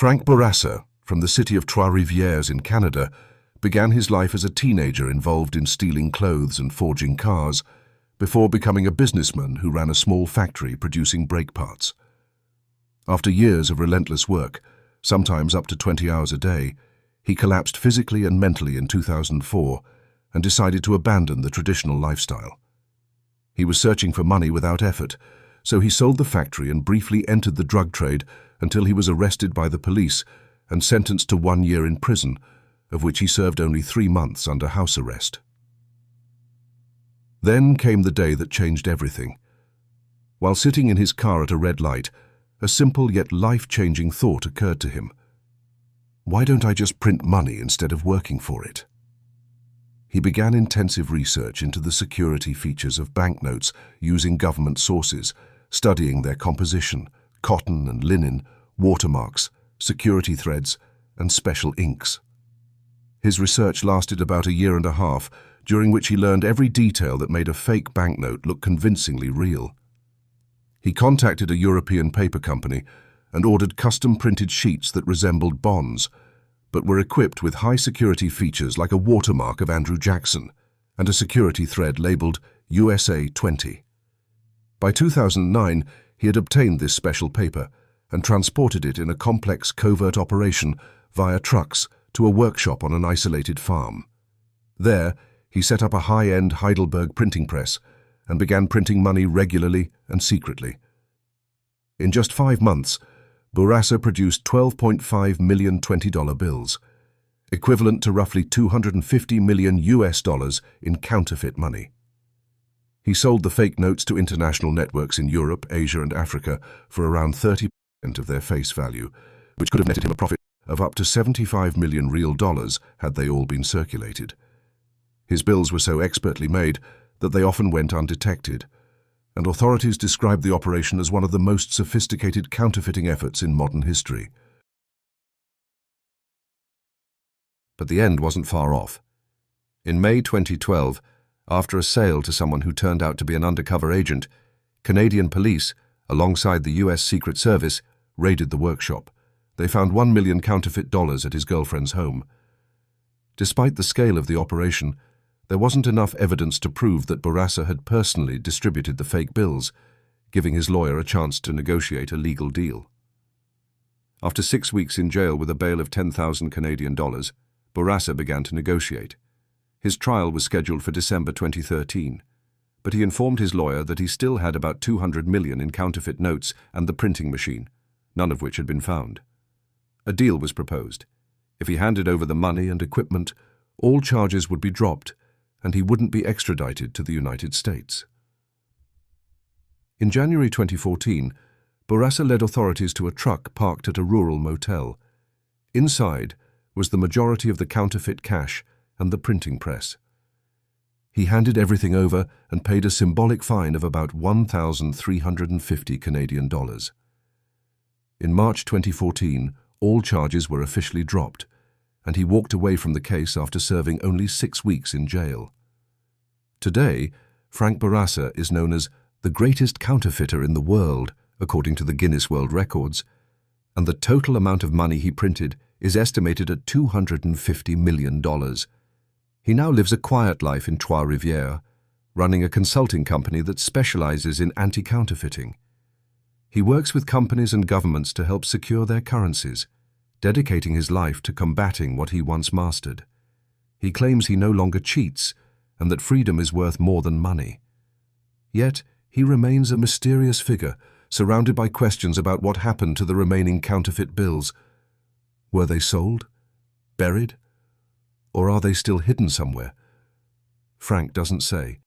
Frank Bourassa, from the city of Trois-Rivières in Canada, began his life as a teenager involved in stealing clothes and forging cars, before becoming a businessman who ran a small factory producing brake parts. After years of relentless work, sometimes up to 20 hours a day, he collapsed physically and mentally in 2004 and decided to abandon the traditional lifestyle. He was searching for money without effort, so he sold the factory and briefly entered the drug trade until he was arrested by the police and sentenced to 1 year in prison, of which he served only 3 months under house arrest. Then came the day that changed everything. While sitting in his car at a red light, a simple yet life-changing thought occurred to him. Why don't I just print money instead of working for it? He began intensive research into the security features of banknotes using government sources, studying their composition, cotton and linen, watermarks, security threads, and special inks. His research lasted about 1.5 years, during which he learned every detail that made a fake banknote look convincingly real. He contacted a European paper company and ordered custom-printed sheets that resembled bonds, but were equipped with high security features like a watermark of Andrew Jackson and a security thread labeled USA 20. By 2009, he had obtained this special paper and transported it in a complex covert operation via trucks to a workshop on an isolated farm. There, he set up a high-end Heidelberg printing press and began printing money regularly and secretly. In just 5 months, Bourassa produced 12.5 million $20 bills, equivalent to roughly $250 million in counterfeit money. He sold the fake notes to international networks in Europe, Asia, and Africa for around 30% of their face value, which could have netted him a profit of up to $75 million real dollars had they all been circulated. His bills were so expertly made that they often went undetected, and authorities described the operation as one of the most sophisticated counterfeiting efforts in modern history. But the end wasn't far off. In May 2012, after a sale to someone who turned out to be an undercover agent, Canadian police, alongside the US Secret Service, raided the workshop. They found $1 million counterfeit dollars at his girlfriend's home. Despite the scale of the operation, there wasn't enough evidence to prove that Bourassa had personally distributed the fake bills, giving his lawyer a chance to negotiate a legal deal. After 6 weeks in jail with a bail of 10,000 Canadian dollars, Bourassa began to negotiate. His trial was scheduled for December 2013, but he informed his lawyer that he still had about 200 million in counterfeit notes and the printing machine, none of which had been found. A deal was proposed. If he handed over the money and equipment, all charges would be dropped, and he wouldn't be extradited to the United States. In January 2014, Bourassa led authorities to a truck parked at a rural motel. Inside was the majority of the counterfeit cash and the printing press. He handed everything over and paid a symbolic fine of about 1,350 Canadian dollars. In March 2014, all charges were officially dropped, and he walked away from the case after serving only 6 weeks in jail. Today, Frank Bourassa is known as the greatest counterfeiter in the world, according to the Guinness World Records, and the total amount of money he printed is estimated at $250 million. He now lives a quiet life in Trois-Rivières, running a consulting company that specializes in anti-counterfeiting. He works with companies and governments to help secure their currencies, dedicating his life to combating what he once mastered. He claims he no longer cheats and that freedom is worth more than money. Yet, he remains a mysterious figure, surrounded by questions about what happened to the remaining counterfeit bills. Were they sold? Buried? Or are they still hidden somewhere? Frank doesn't say.